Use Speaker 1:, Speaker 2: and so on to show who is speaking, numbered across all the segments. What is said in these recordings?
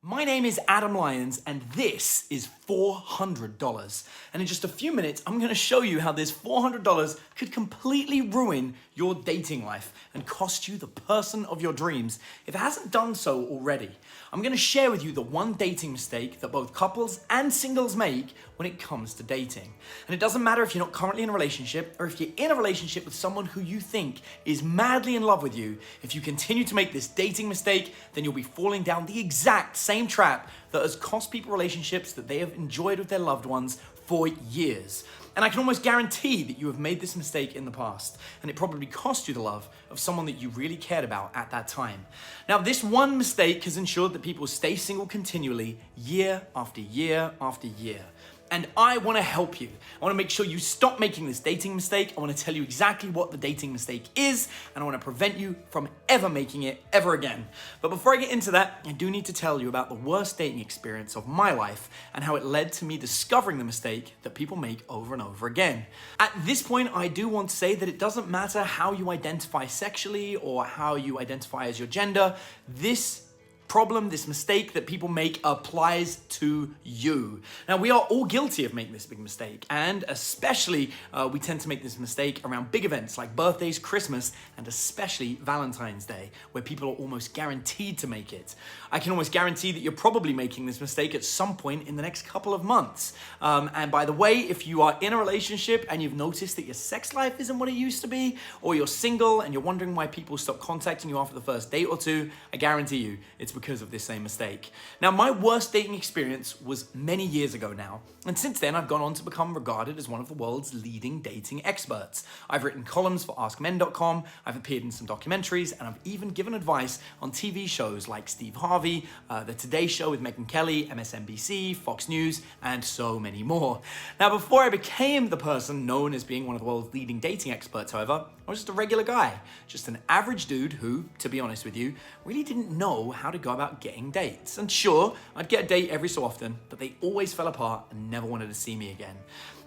Speaker 1: My name is Adam Lyons, and this is $400. And in just a few minutes, I'm gonna show you how this $400 could completely ruin your dating life and cost you the person of your dreams if it hasn't done so already. I'm gonna share with you the one dating mistake that both couples and singles make when it comes to dating. And it doesn't matter if you're not currently in a relationship or if you're in a relationship with someone who you think is madly in love with you. If you continue to make this dating mistake, then you'll be falling down the exact same trap that has cost people relationships that they have enjoyed with their loved ones for years. And I can almost guarantee that you have made this mistake in the past, and it probably cost you the love of someone that you really cared about at that time. Now, this one mistake has ensured that people stay single continually, year after year after year. And I want to help you. I want to make sure you stop making this dating mistake. I want to tell you exactly what the dating mistake is, and I want to prevent you from ever making it ever again. But before I get into that, I do need to tell you about the worst dating experience of my life and how it led to me discovering the mistake that people make over and over again. At this point, I do want to say that it doesn't matter how you identify sexually or how you identify as your gender. This problem, this mistake that people make applies to you. Now, we are all guilty of making this big mistake, and especially we tend to make this mistake around big events like birthdays, Christmas, and especially Valentine's Day, where people are almost guaranteed to make it. I can almost guarantee that you're probably making this mistake at some point in the next couple of months. And by the way, if you are in a relationship and you've noticed that your sex life isn't what it used to be, or you're single and you're wondering why people stop contacting you after the first date or two, I guarantee you it's because of this same mistake. Now, my worst dating experience was many years ago now, and since then I've gone on to become regarded as one of the world's leading dating experts. I've written columns for AskMen.com, I've appeared in some documentaries, and I've even given advice on TV shows like Steve Harvey, The Today Show with Megyn Kelly, MSNBC, Fox News, and so many more. Now, before I became the person known as being one of the world's leading dating experts, however, I was just a regular guy, just an average dude who, to be honest with you, really didn't know how to go about getting dates. And sure, I'd get a date every so often, but they always fell apart and never wanted to see me again.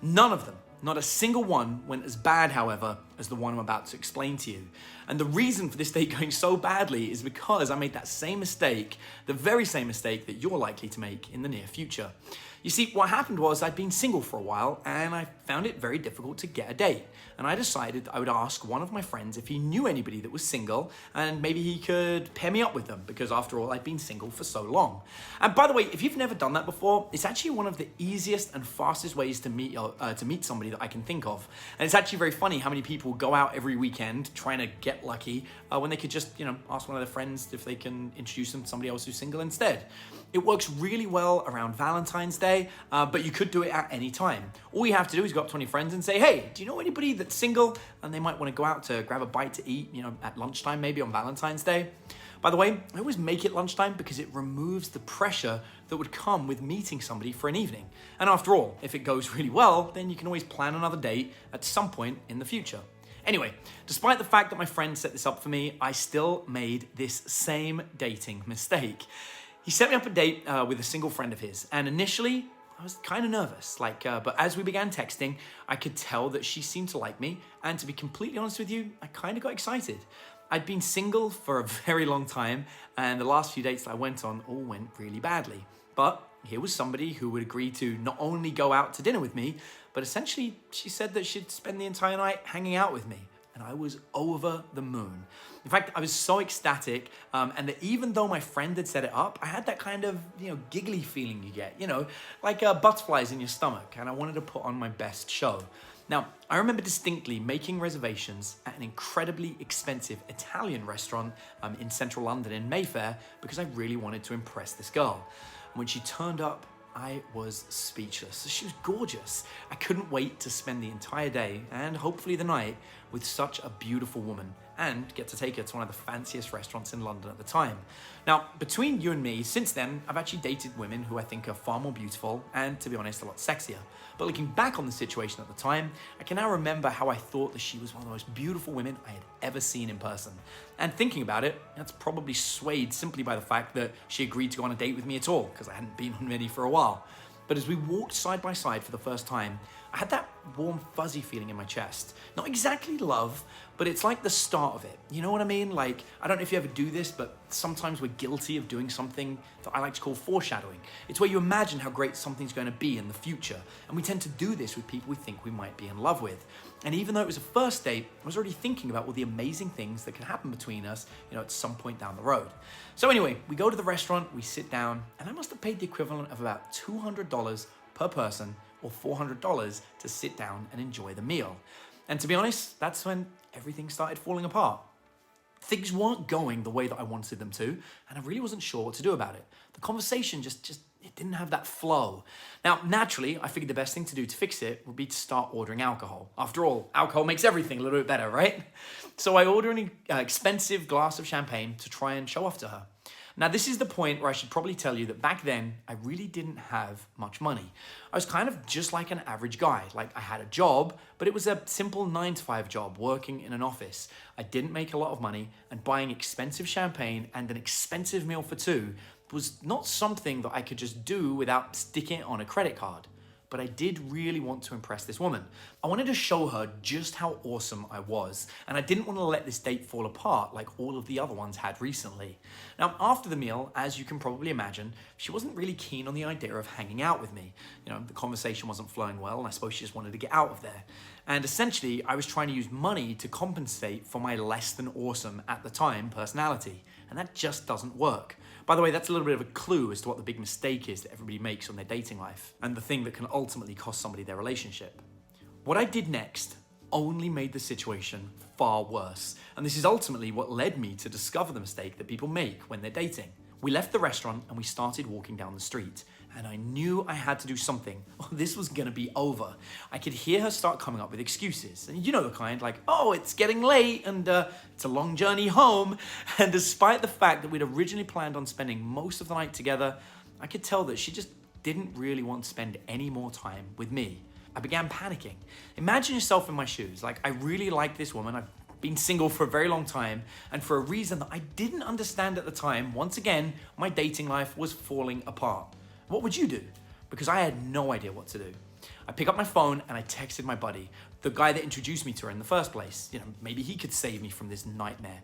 Speaker 1: None of them, not a single one, went as bad, however, as the one I'm about to explain to you. And the reason for this date going so badly is because I made that same mistake, the very same mistake that you're likely to make in the near future. You see, what happened was I'd been single for a while and I found it very difficult to get a date. And I decided I would ask one of my friends if he knew anybody that was single and maybe he could pair me up with them, because after all, I'd been single for so long. And by the way, if you've never done that before, it's actually one of the easiest and fastest ways to meet somebody that I can think of. And it's actually very funny how many people go out every weekend trying to get lucky when they could just, ask one of their friends if they can introduce them to somebody else who's single instead. It works really well around Valentine's Day, but you could do it at any time. All you have to do is go up to one of your friends and say, hey, do you know anybody that's single? And they might want to go out to grab a bite to eat, at lunchtime, maybe on Valentine's Day. By the way, I always make it lunchtime because it removes the pressure that would come with meeting somebody for an evening. And after all, if it goes really well, then you can always plan another date at some point in the future. Anyway, despite the fact that my friend set this up for me, I still made this same dating mistake. He set me up a date with a single friend of his, and initially I was kind of nervous, but as we began texting, I could tell that she seemed to like me, and to be completely honest with you, I kind of got excited. I'd been single for a very long time, and the last few dates that I went on all went really badly. But here was somebody who would agree to not only go out to dinner with me, but essentially she said that she'd spend the entire night hanging out with me. And I was over the moon. In fact, I was so ecstatic, and that even though my friend had set it up, I had that kind of, giggly feeling you get, like butterflies in your stomach, and I wanted to put on my best show. Now, I remember distinctly making reservations at an incredibly expensive Italian restaurant in central London in Mayfair because I really wanted to impress this girl. And when she turned up, I was speechless. She was gorgeous. I couldn't wait to spend the entire day, and hopefully the night, with such a beautiful woman, and get to take her to one of the fanciest restaurants in London at the time. Now, between you and me, since then, I've actually dated women who I think are far more beautiful and, to be honest, a lot sexier. But looking back on the situation at the time, I can now remember how I thought that she was one of the most beautiful women I had ever seen in person. And thinking about it, that's probably swayed simply by the fact that she agreed to go on a date with me at all, because I hadn't been on many for a while. But as we walked side by side for the first time, I had that warm, fuzzy feeling in my chest. Not exactly love, but it's like the start of it. You know what I mean? Like, I don't know if you ever do this, but sometimes we're guilty of doing something that I like to call foreshadowing. It's where you imagine how great something's going to be in the future. And we tend to do this with people we think we might be in love with. And even though it was a first date, I was already thinking about all the amazing things that can happen between us, at some point down the road. So anyway, we go to the restaurant, we sit down, and I must have paid the equivalent of about $200 per person, or $400 to sit down and enjoy the meal. And to be honest, that's when everything started falling apart. Things weren't going the way that I wanted them to, and I really wasn't sure what to do about it. The conversation just it didn't have that flow. Now, naturally, I figured the best thing to do to fix it would be to start ordering alcohol. After all, alcohol makes everything a little bit better, right? So I ordered an expensive glass of champagne to try and show off to her. Now, this is the point where I should probably tell you that back then, I really didn't have much money. I was kind of just like an average guy. Like, I had a job, but it was a simple 9-to-5 job working in an office. I didn't make a lot of money, and buying expensive champagne and an expensive meal for two was not something that I could just do without sticking it on a credit card. But I did really want to impress this woman. I wanted to show her just how awesome I was, and I didn't want to let this date fall apart like all of the other ones had recently. Now, after the meal, as you can probably imagine, she wasn't really keen on the idea of hanging out with me. The conversation wasn't flowing well, and I suppose she just wanted to get out of there. And essentially, I was trying to use money to compensate for my less than awesome at the time personality, and that just doesn't work. By the way, that's a little bit of a clue as to what the big mistake is that everybody makes on their dating life, and the thing that can ultimately cost somebody their relationship. What I did next only made the situation far worse, and this is ultimately what led me to discover the mistake that people make when they're dating. We left the restaurant and we started walking down the street, and I knew I had to do something or this was gonna be over. I could hear her start coming up with excuses, and you know the kind, like, oh, it's getting late and it's a long journey home. And despite the fact that we'd originally planned on spending most of the night together, I could tell that she just didn't really want to spend any more time with me. I began panicking. Imagine yourself in my shoes. Like, I really like this woman. I've been single for a very long time, and for a reason that I didn't understand at the time, once again, my dating life was falling apart. What would you do? Because I had no idea what to do. I picked up my phone and I texted my buddy, the guy that introduced me to her in the first place. Maybe he could save me from this nightmare.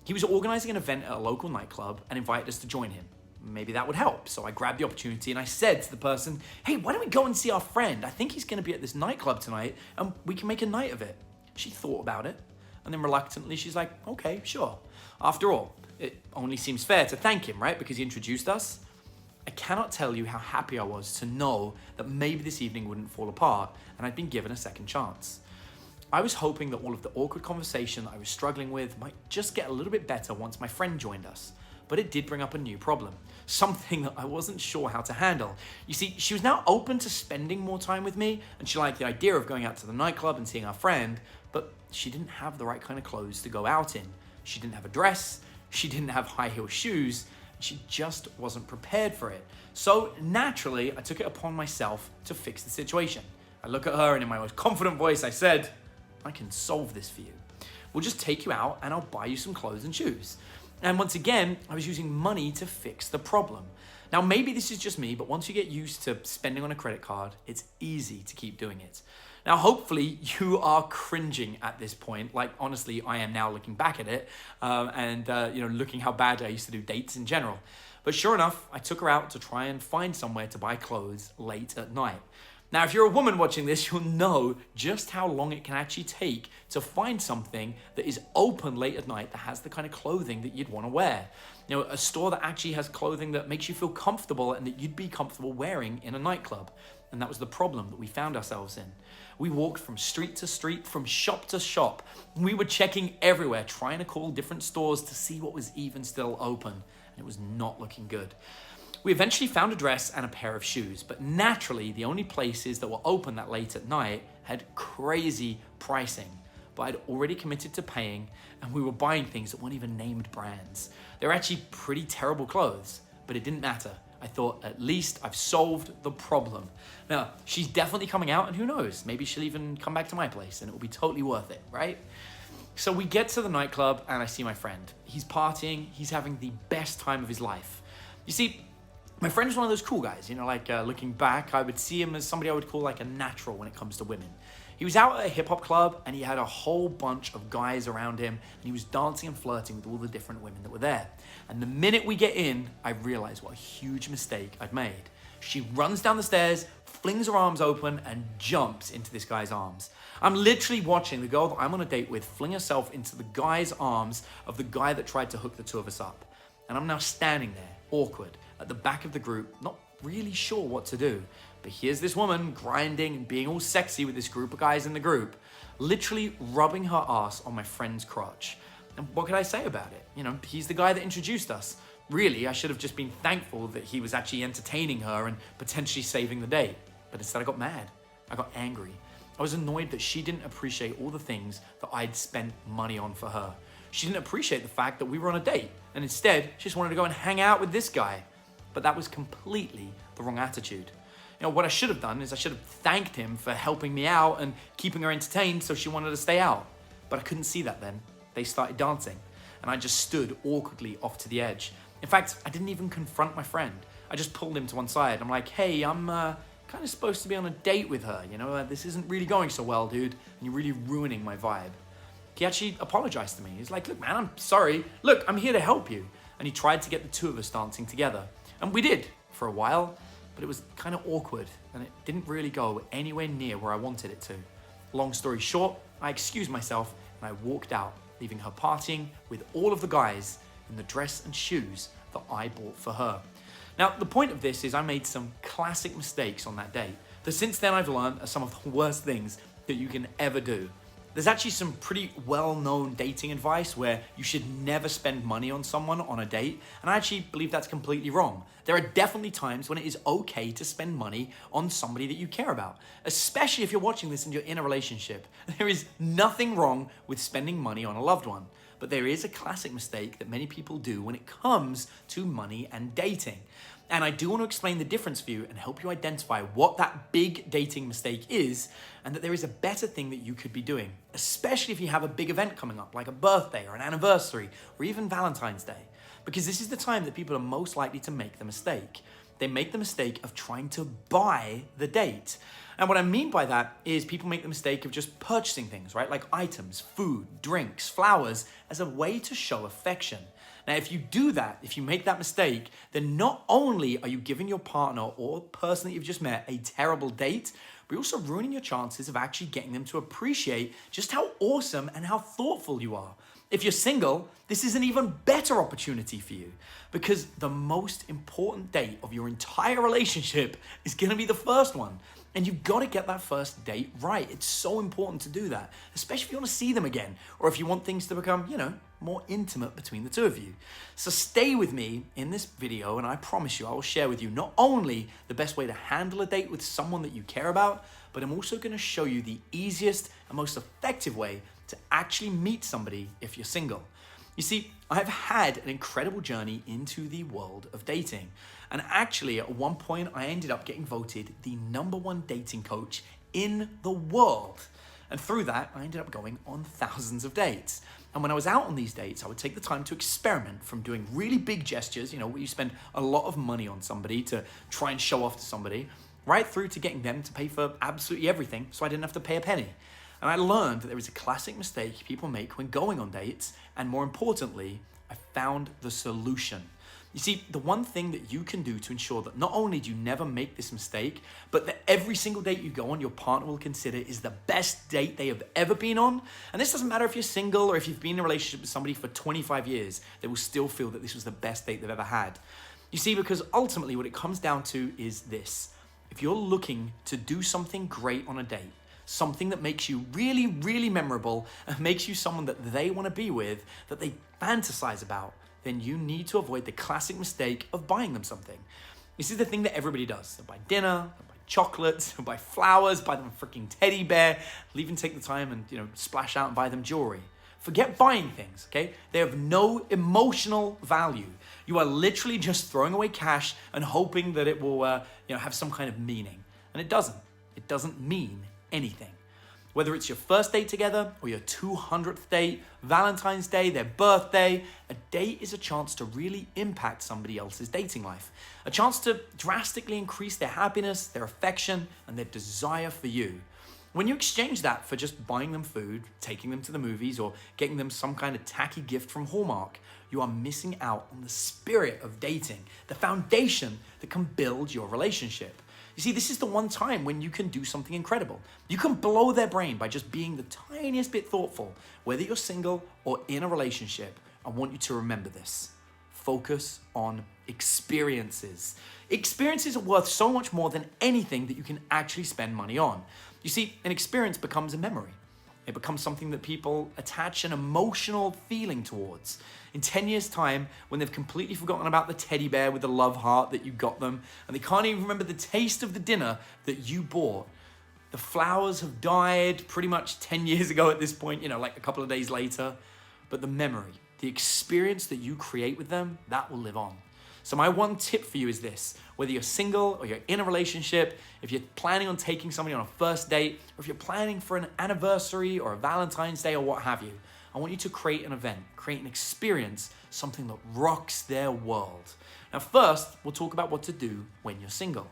Speaker 1: He was organizing an event at a local nightclub and invited us to join him. Maybe that would help. So I grabbed the opportunity and I said to the person, hey, why don't we go and see our friend? I think he's gonna be at this nightclub tonight and we can make a night of it. She thought about it, and then reluctantly, she's like, okay, sure. After all, it only seems fair to thank him, right? Because he introduced us. I cannot tell you how happy I was to know that maybe this evening wouldn't fall apart and I'd been given a second chance. I was hoping that all of the awkward conversation that I was struggling with might just get a little bit better once my friend joined us. But it did bring up a new problem, something that I wasn't sure how to handle. You see, she was now open to spending more time with me, and she liked the idea of going out to the nightclub and seeing our friend, but she didn't have the right kind of clothes to go out in. She didn't have a dress, she didn't have high heel shoes, she just wasn't prepared for it. So naturally, I took it upon myself to fix the situation. I look at her and in my most confident voice, I said, I can solve this for you. We'll just take you out and I'll buy you some clothes and shoes. And once again, I was using money to fix the problem. Now, maybe this is just me, but once you get used to spending on a credit card, it's easy to keep doing it. Now, hopefully you are cringing at this point. Like, honestly, I am now looking back at it and looking how bad I used to do dates in general. But sure enough, I took her out to try and find somewhere to buy clothes late at night. Now, if you're a woman watching this, you'll know just how long it can actually take to find something that is open late at night that has the kind of clothing that you'd want to wear. A store that actually has clothing that makes you feel comfortable and that you'd be comfortable wearing in a nightclub. And that was the problem that we found ourselves in. We walked from street to street, from shop to shop. We were checking everywhere, trying to call different stores to see what was even still open. And it was not looking good. We eventually found a dress and a pair of shoes, but naturally, the only places that were open that late at night had crazy pricing. But I'd already committed to paying, and we were buying things that weren't even named brands. They were actually pretty terrible clothes, but it didn't matter. I thought, at least I've solved the problem. Now, she's definitely coming out, and who knows, maybe she'll even come back to my place, and it will be totally worth it, right? So we get to the nightclub, and I see my friend. He's partying, he's having the best time of his life. You see, My friend was one of those cool guys, looking back, I would see him as somebody I would call like a natural when it comes to women. He was out at a hip hop club and he had a whole bunch of guys around him and he was dancing and flirting with all the different women that were there. And the minute we get in, I realized what a huge mistake I'd made. She runs down the stairs, flings her arms open and jumps into this guy's arms. I'm literally watching the girl that I'm on a date with fling herself into the guy's arms of the guy that tried to hook the two of us up. And I'm now standing there, awkward, at the back of the group, not really sure what to do. But here's this woman grinding and being all sexy with this group of guys in the group, literally rubbing her ass on my friend's crotch. And what could I say about it? He's the guy that introduced us. Really, I should have just been thankful that he was actually entertaining her and potentially saving the date. But instead I got mad. I got angry. I was annoyed that she didn't appreciate all the things that I'd spent money on for her. She didn't appreciate the fact that we were on a date. And instead, she just wanted to go and hang out with this guy. But that was completely the wrong attitude. What I should have done is I should have thanked him for helping me out and keeping her entertained so she wanted to stay out. But I couldn't see that then. They started dancing and I just stood awkwardly off to the edge. In fact, I didn't even confront my friend. I just pulled him to one side. I'm like, hey, I'm kind of supposed to be on a date with her. This isn't really going so well, dude. And you're really ruining my vibe. He actually apologized to me. He's like, look, man, I'm sorry. Look, I'm here to help you. And he tried to get the two of us dancing together. And we did for a while. But it was kind of awkward and it didn't really go anywhere near where I wanted it to. Long story short, I excused myself and I walked out, leaving her partying with all of the guys in the dress and shoes that I bought for her. Now, the point of this is I made some classic mistakes on that date that since then I've learned are some of the worst things that you can ever do. There's actually some pretty well-known dating advice where you should never spend money on someone on a date, and I actually believe that's completely wrong. There are definitely times when it is okay to spend money on somebody that you care about, especially if you're watching this and you're in a relationship. There is nothing wrong with spending money on a loved one, but there is a classic mistake that many people do when it comes to money and dating. And I do want to explain the difference for you and help you identify what that big dating mistake is and that there is a better thing that you could be doing, especially if you have a big event coming up like a birthday or an anniversary or even Valentine's Day, because this is the time that people are most likely to make the mistake. They make the mistake of trying to buy the date. And what I mean by that is people make the mistake of just purchasing things, right? Like items, food, drinks, flowers, as a way to show affection. Now, if you do that, if you make that mistake, then not only are you giving your partner or person that you've just met a terrible date, but you're also ruining your chances of actually getting them to appreciate just how awesome and how thoughtful you are. If you're single, this is an even better opportunity for you because the most important date of your entire relationship is going to be the first one. And you've got to get that first date right. It's so important to do that, especially if you want to see them again or if you want things to become, more intimate between the two of you. So stay with me in this video and I promise you I will share with you not only the best way to handle a date with someone that you care about, but I'm also going to show you the easiest and most effective way to actually meet somebody if you're single. You see, I've had an incredible journey into the world of dating. And actually, at one point, I ended up getting voted the #1 dating coach in the world. And through that, I ended up going on thousands of dates. And when I was out on these dates, I would take the time to experiment from doing really big gestures, where you spend a lot of money on somebody to try and show off to somebody, right through to getting them to pay for absolutely everything so I didn't have to pay a penny. And I learned that there is a classic mistake people make when going on dates, and more importantly, I found the solution. You see, the one thing that you can do to ensure that not only do you never make this mistake, but that every single date you go on, your partner will consider is the best date they have ever been on. And this doesn't matter if you're single or if you've been in a relationship with somebody for 25 years, they will still feel that this was the best date they've ever had. You see, because ultimately what it comes down to is this. If you're looking to do something great on a date, something that makes you really, really memorable and makes you someone that they want to be with, that they fantasize about, then you need to avoid the classic mistake of buying them something. This is the thing that everybody does. They buy dinner, they buy chocolates, they buy flowers, buy them a freaking teddy bear, they'll even take the time and splash out and buy them jewelry. Forget buying things, okay? They have no emotional value. You are literally just throwing away cash and hoping that it will have some kind of meaning. And it doesn't. It doesn't mean anything. Whether it's your first date together or your 200th date, Valentine's Day, their birthday, a date is a chance to really impact somebody else's dating life. A chance to drastically increase their happiness, their affection, and their desire for you. When you exchange that for just buying them food, taking them to the movies, or getting them some kind of tacky gift from Hallmark, you are missing out on the spirit of dating, the foundation that can build your relationship. You see, this is the one time when you can do something incredible. You can blow their brain by just being the tiniest bit thoughtful. Whether you're single or in a relationship, I want you to remember this. Focus on experiences. Experiences are worth so much more than anything that you can actually spend money on. You see, an experience becomes a memory. It becomes something that people attach an emotional feeling towards. In 10 years' time, when they've completely forgotten about the teddy bear with the love heart that you got them, and they can't even remember the taste of the dinner that you bought, the flowers have died pretty much 10 years ago at this point, like a couple of days later, but the memory, the experience that you create with them, that will live on. So my one tip for you is this: whether you're single or you're in a relationship, if you're planning on taking somebody on a first date, or if you're planning for an anniversary or a Valentine's Day or what have you, I want you to create an event, create an experience, something that rocks their world. Now first, we'll talk about what to do when you're single.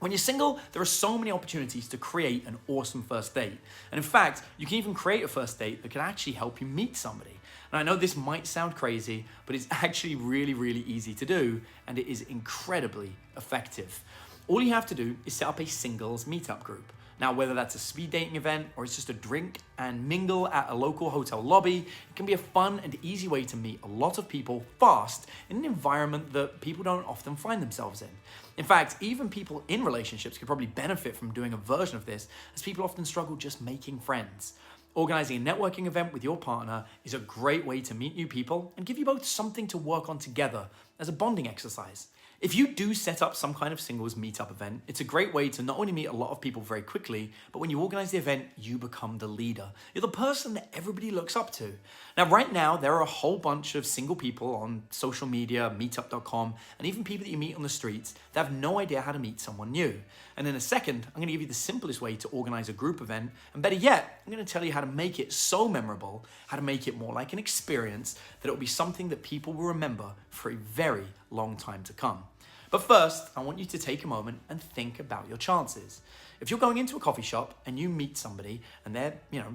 Speaker 1: When you're single, there are so many opportunities to create an awesome first date. And in fact, you can even create a first date that can actually help you meet somebody. And I know this might sound crazy, but it's actually really, really easy to do, and it is incredibly effective. All you have to do is set up a singles meetup group. Now, whether that's a speed dating event or it's just a drink and mingle at a local hotel lobby, it can be a fun and easy way to meet a lot of people fast in an environment that people don't often find themselves in. In fact, even people in relationships could probably benefit from doing a version of this, as people often struggle just making friends. Organizing a networking event with your partner is a great way to meet new people and give you both something to work on together as a bonding exercise. If you do set up some kind of singles meetup event, it's a great way to not only meet a lot of people very quickly, but when you organize the event, you become the leader. You're the person that everybody looks up to. Now, right now, there are a whole bunch of single people on social media, meetup.com, and even people that you meet on the streets that have no idea how to meet someone new. And in a second, I'm gonna give you the simplest way to organize a group event, and better yet, I'm gonna tell you how to make it so memorable, how to make it more like an experience, that it'll be something that people will remember for a very long time to come. But first, I want you to take a moment and think about your chances. If you're going into a coffee shop and you meet somebody and they're,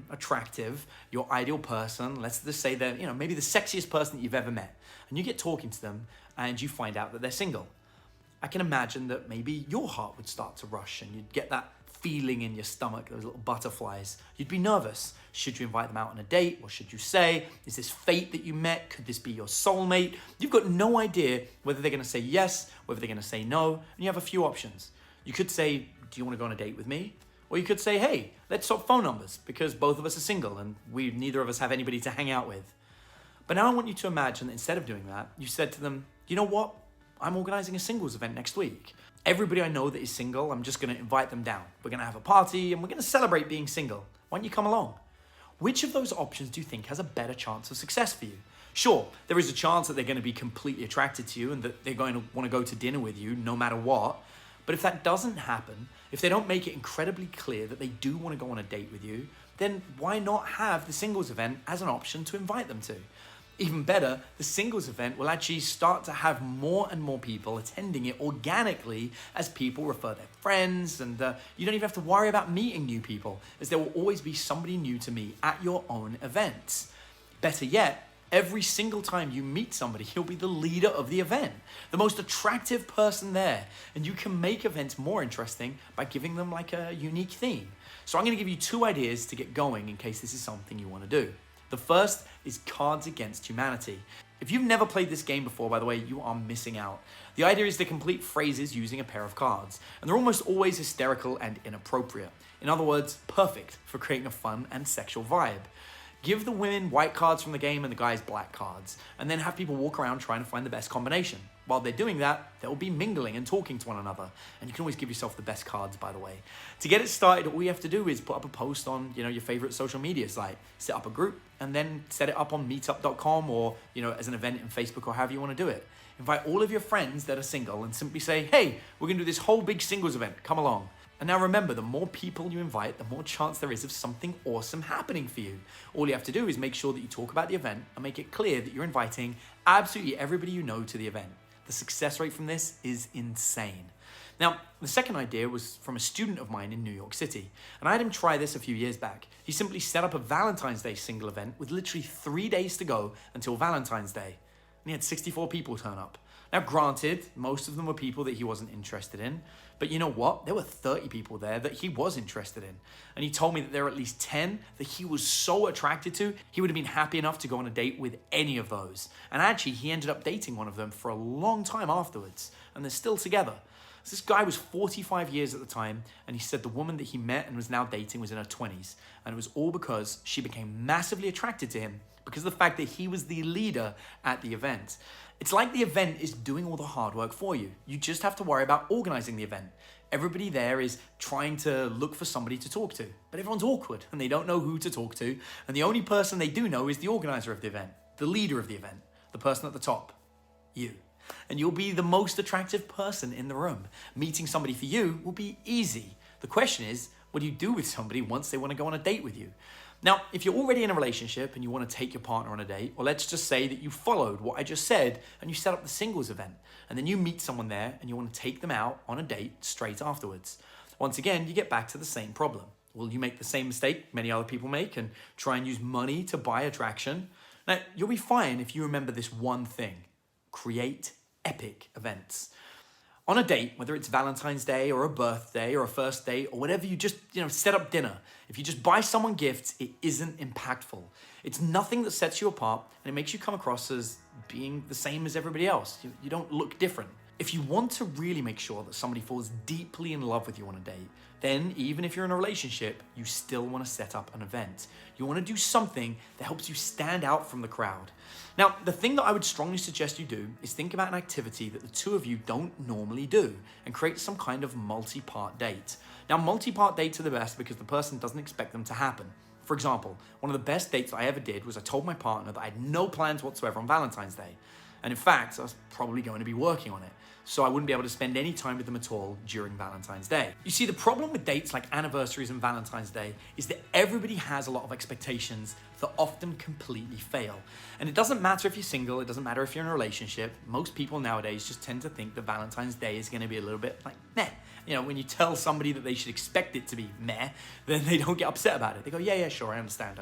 Speaker 1: attractive, your ideal person, let's just say they're, maybe the sexiest person that you've ever met, and you get talking to them and you find out that they're single, I can imagine that maybe your heart would start to rush and you'd get that feeling in your stomach, those little butterflies. You'd be nervous. Should you invite them out on a date? What should you say? Is this fate that you met? Could this be your soulmate? You've got no idea whether they're gonna say yes, whether they're gonna say no, and you have a few options. You could say, do you wanna go on a date with me? Or you could say, hey, let's swap phone numbers because both of us are single and neither of us have anybody to hang out with. But now I want you to imagine that instead of doing that, you said to them, you know what? I'm organizing a singles event next week. Everybody I know that is single, I'm just gonna invite them down. We're gonna have a party and we're gonna celebrate being single. Why don't you come along? Which of those options do you think has a better chance of success for you? Sure, there is a chance that they're gonna be completely attracted to you and that they're going to wanna go to dinner with you no matter what. But if that doesn't happen, if they don't make it incredibly clear that they do wanna go on a date with you, then why not have the singles event as an option to invite them to? Even better, the singles event will actually start to have more and more people attending it organically as people refer their friends, and you don't even have to worry about meeting new people, as there will always be somebody new to meet at your own events. Better yet, every single time you meet somebody, you'll be the leader of the event, the most attractive person there, and you can make events more interesting by giving them like a unique theme. So I'm gonna give you 2 ideas to get going in case this is something you wanna do. The first is Cards Against Humanity. If you've never played this game before, by the way, you are missing out. The idea is to complete phrases using a pair of cards, and they're almost always hysterical and inappropriate. In other words, perfect for creating a fun and sexual vibe. Give the women white cards from the game and the guys black cards, and then have people walk around trying to find the best combination. While they're doing that, they'll be mingling and talking to one another, and you can always give yourself the best cards, by the way. To get it started, all you have to do is put up a post on, your favorite social media site, set up a group, and then set it up on meetup.com or, as an event in Facebook or however you want to do it. Invite all of your friends that are single and simply say, hey, we're gonna do this whole big singles event, come along. And now remember, the more people you invite, the more chance there is of something awesome happening for you. All you have to do is make sure that you talk about the event and make it clear that you're inviting absolutely everybody you know to the event. The success rate from this is insane. Now, the second idea was from a student of mine in New York City, and I had him try this a few years back. He simply set up a Valentine's Day single event with literally 3 days to go until Valentine's Day, and he had 64 people turn up. Now, granted, most of them were people that he wasn't interested in, but you know what? There were 30 people there that he was interested in. And he told me that there were at least 10 that he was so attracted to, he would have been happy enough to go on a date with any of those. And actually, he ended up dating one of them for a long time afterwards, and they're still together. So this guy was 45 years at the time, and he said the woman that he met and was now dating was in her 20s. And it was all because she became massively attracted to him because of the fact that he was the leader at the event. It's like the event is doing all the hard work for you. You just have to worry about organizing the event. Everybody there is trying to look for somebody to talk to, but everyone's awkward and they don't know who to talk to. And the only person they do know is the organizer of the event, the leader of the event, the person at the top, you. And you'll be the most attractive person in the room. Meeting somebody for you will be easy. The question is, what do you do with somebody once they want to go on a date with you? Now, if you're already in a relationship and you want to take your partner on a date, or let's just say that you followed what I just said and you set up the singles event, and then you meet someone there and you want to take them out on a date straight afterwards. Once again, you get back to the same problem. Will you make the same mistake many other people make and try and use money to buy attraction? Now, you'll be fine if you remember this one thing: create epic events. On a date, whether it's Valentine's Day or a birthday or a first date or whatever, you just, set up dinner. If you just buy someone gifts, it isn't impactful. It's nothing that sets you apart, and it makes you come across as being the same as everybody else. You don't look different. If you want to really make sure that somebody falls deeply in love with you on a date, then even if you're in a relationship, you still want to set up an event. You want to do something that helps you stand out from the crowd. Now, the thing that I would strongly suggest you do is think about an activity that the two of you don't normally do and create some kind of multi-part date. Now, multi-part dates are the best because the person doesn't expect them to happen. For example, one of the best dates I ever did was I told my partner that I had no plans whatsoever on Valentine's Day. And in fact, I was probably going to be working on it, so I wouldn't be able to spend any time with them at all during Valentine's Day. You see, the problem with dates like anniversaries and Valentine's Day is that everybody has a lot of expectations that often completely fail. And it doesn't matter if you're single, it doesn't matter if you're in a relationship. Most people nowadays just tend to think that Valentine's Day is going to be a little bit like meh. When you tell somebody that they should expect it to be meh, then they don't get upset about it. They go, yeah, sure, I understand.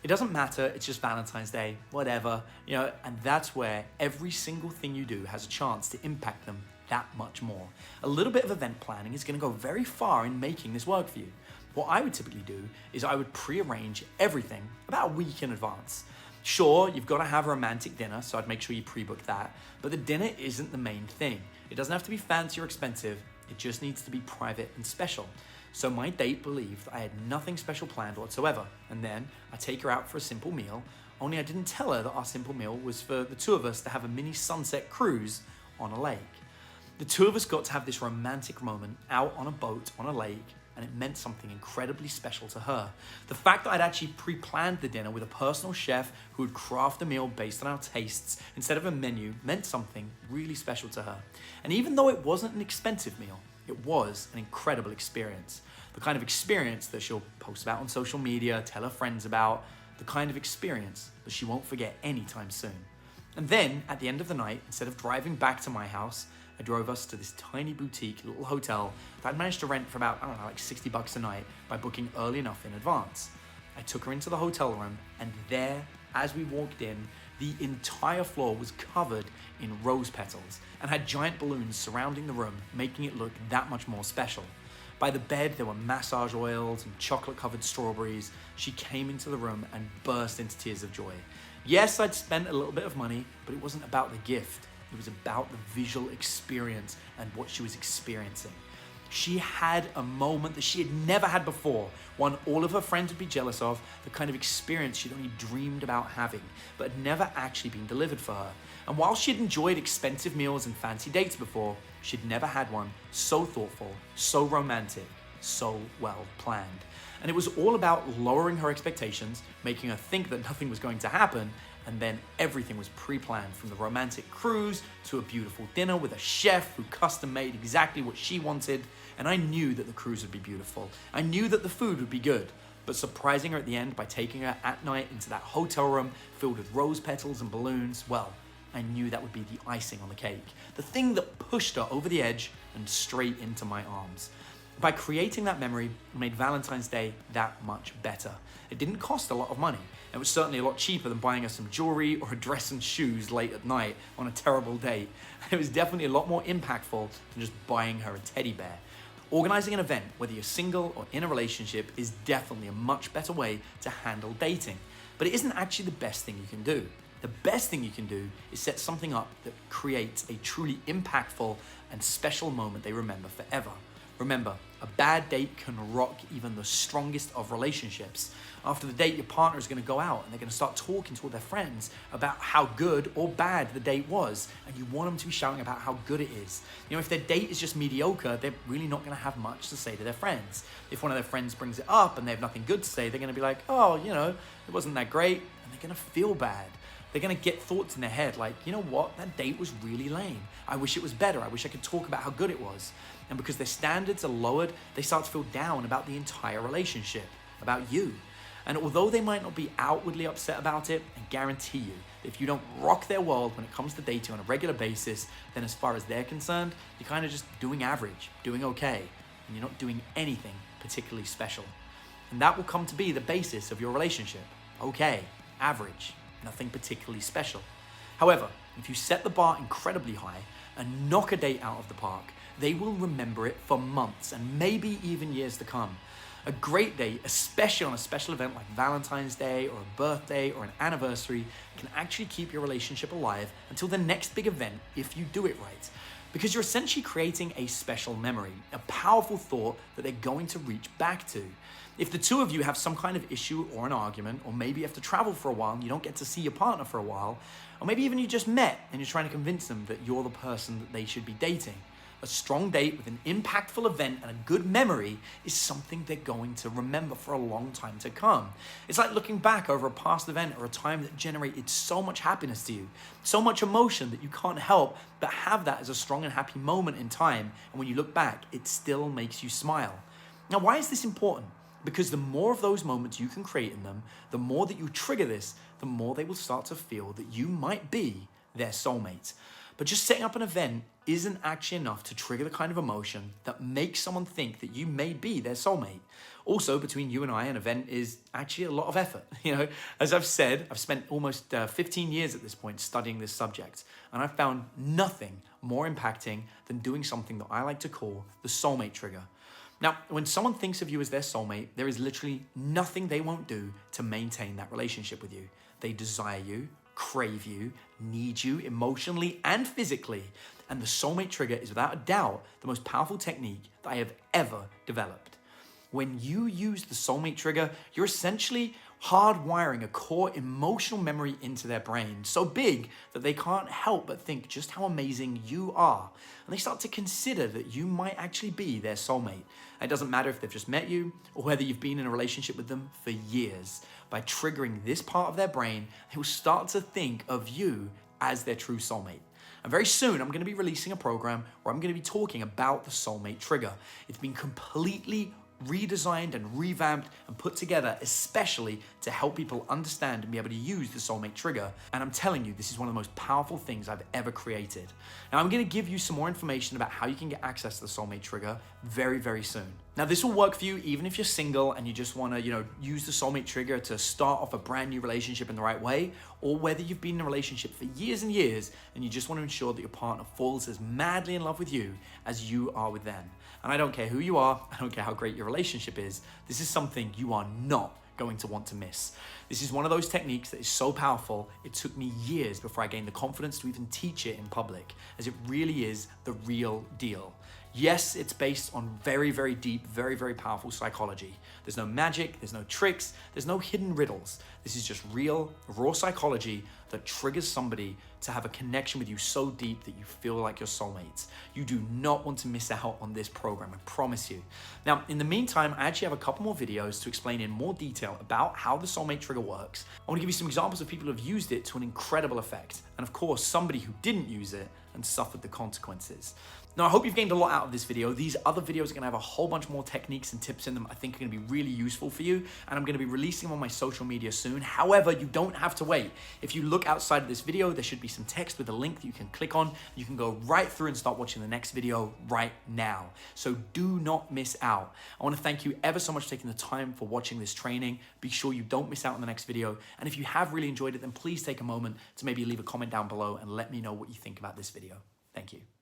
Speaker 1: It doesn't matter, it's just Valentine's Day, whatever, and that's where every single thing you do has a chance to impact them that much more. A little bit of event planning is gonna go very far in making this work for you. What I would typically do is I would pre-arrange everything about a week in advance. Sure, you've gotta have a romantic dinner, so I'd make sure you pre-book that, but the dinner isn't the main thing. It doesn't have to be fancy or expensive, it just needs to be private and special. So my date believed I had nothing special planned whatsoever, and then I take her out for a simple meal, only I didn't tell her that our simple meal was for the two of us to have a mini sunset cruise on a lake. The two of us got to have this romantic moment out on a boat on a lake, and it meant something incredibly special to her. The fact that I'd actually pre-planned the dinner with a personal chef who would craft a meal based on our tastes instead of a menu meant something really special to her. And even though it wasn't an expensive meal, it was an incredible experience. The kind of experience that she'll post about on social media, tell her friends about, the kind of experience that she won't forget anytime soon. And then, at the end of the night, instead of driving back to my house, I drove us to this tiny boutique little hotel that I'd managed to rent for about, like $60 a night by booking early enough in advance. I took her into the hotel room, and there, as we walked in, the entire floor was covered in rose petals and had giant balloons surrounding the room, making it look that much more special. By the bed, there were massage oils and chocolate-covered strawberries. She came into the room and burst into tears of joy. Yes, I'd spent a little bit of money, but it wasn't about the gift. It was about the visual experience and what she was experiencing. She had a moment that she had never had before, one all of her friends would be jealous of, the kind of experience she'd only dreamed about having, but had never actually been delivered for her. And while she'd enjoyed expensive meals and fancy dates before, she'd never had one so thoughtful, so romantic, so well planned. And it was all about lowering her expectations, making her think that nothing was going to happen, And then everything was pre-planned, from the romantic cruise to a beautiful dinner with a chef who custom made exactly what she wanted. And I knew that the cruise would be beautiful. I knew that the food would be good. But surprising her at the end by taking her at night into that hotel room filled with rose petals and balloons, well, I knew that would be the icing on the cake. The thing that pushed her over the edge and straight into my arms. By creating that memory, it made Valentine's Day that much better. It didn't cost a lot of money. It was certainly a lot cheaper than buying her some jewelry or a dress and shoes late at night on a terrible date. It was definitely a lot more impactful than just buying her a teddy bear. Organizing an event, whether you're single or in a relationship, is definitely a much better way to handle dating. But it isn't actually the best thing you can do. The best thing you can do is set something up that creates a truly impactful and special moment they remember forever. Remember, a bad date can rock even the strongest of relationships. After the date, your partner is going to go out and they're going to start talking to all their friends about how good or bad the date was. And you want them to be shouting about how good it is. You know, if their date is just mediocre, they're really not going to have much to say to their friends. If one of their friends brings it up and they have nothing good to say, they're going to be like, oh, you know, it wasn't that great. And they're going to feel bad. They're going to get thoughts in their head like, you know what, that date was really lame. I wish it was better. I wish I could talk about how good it was. And because their standards are lowered, they start to feel down about the entire relationship, about you. And although they might not be outwardly upset about it, I guarantee you, if you don't rock their world when it comes to dating on a regular basis, then as far as they're concerned, you're kind of just doing average, doing okay, and you're not doing anything particularly special. And that will come to be the basis of your relationship. Okay, average, nothing particularly special. However, if you set the bar incredibly high and knock a date out of the park, they will remember it for months and maybe even years to come. A great date, especially on a special event like Valentine's Day or a birthday or an anniversary, can actually keep your relationship alive until the next big event if you do it right. Because you're essentially creating a special memory, a powerful thought that they're going to reach back to. If the two of you have some kind of issue or an argument, or maybe you have to travel for a while and you don't get to see your partner for a while, or maybe even you just met and you're trying to convince them that you're the person that they should be dating, a strong date with an impactful event and a good memory is something they're going to remember for a long time to come. It's like looking back over a past event or a time that generated so much happiness to you, so much emotion that you can't help but have that as a strong and happy moment in time. And when you look back, it still makes you smile. Now, why is this important? Because the more of those moments you can create in them, the more that you trigger this, the more they will start to feel that you might be their soulmate. But just setting up an event isn't actually enough to trigger the kind of emotion that makes someone think that you may be their soulmate. Also, between you and I, an event is actually a lot of effort. You know, as I've said, I've spent almost 15 years at this point studying this subject, and I've found nothing more impacting than doing something that I like to call the soulmate trigger. Now, when someone thinks of you as their soulmate, there is literally nothing they won't do to maintain that relationship with you. They desire you, crave you, need you emotionally and physically. And the soulmate trigger is without a doubt the most powerful technique that I have ever developed. When you use the soulmate trigger, you're essentially hardwiring a core emotional memory into their brain, so big that they can't help but think just how amazing you are. And they start to consider that you might actually be their soulmate. It doesn't matter if they've just met you or whether you've been in a relationship with them for years. By triggering this part of their brain, they will start to think of you as their true soulmate. And very soon, I'm going to be releasing a program where I'm going to be talking about the soulmate trigger. It's been completely redesigned and revamped and put together especially to help people understand and be able to use the soulmate trigger. And I'm telling you, this is one of the most powerful things I've ever created. Now, I'm going to give you some more information about how you can get access to the soulmate trigger very, very soon. Now, this will work for you even if you're single and you just want to, use the soulmate trigger to start off a brand new relationship in the right way, or whether you've been in a relationship for years and years and you just want to ensure that your partner falls as madly in love with you as you are with them. And I don't care who you are, I don't care how great your relationship is, this is something you are not going to want to miss. This is one of those techniques that is so powerful, it took me years before I gained the confidence to even teach it in public, as it really is the real deal. Yes, it's based on very, very deep, very, very powerful psychology. There's no magic, there's no tricks, there's no hidden riddles. This is just real, raw psychology that triggers somebody to have a connection with you so deep that you feel like you're soulmates. You do not want to miss out on this program, I promise you. Now, in the meantime, I actually have a couple more videos to explain in more detail about how the soulmate trigger works. I want to give you some examples of people who have used it to an incredible effect. And of course, somebody who didn't use it and suffered the consequences. Now, I hope you've gained a lot out of this video. These other videos are gonna have a whole bunch more techniques and tips in them I think are gonna be really useful for you, and I'm gonna be releasing them on my social media soon. However, you don't have to wait. If you look outside of this video, there should be some text with a link that you can click on. You can go right through and start watching the next video right now. So do not miss out. I wanna thank you ever so much for taking the time for watching this training. Be sure you don't miss out on the next video. And if you have really enjoyed it, then please take a moment to maybe leave a comment down below and let me know what you think about this video. Thank you.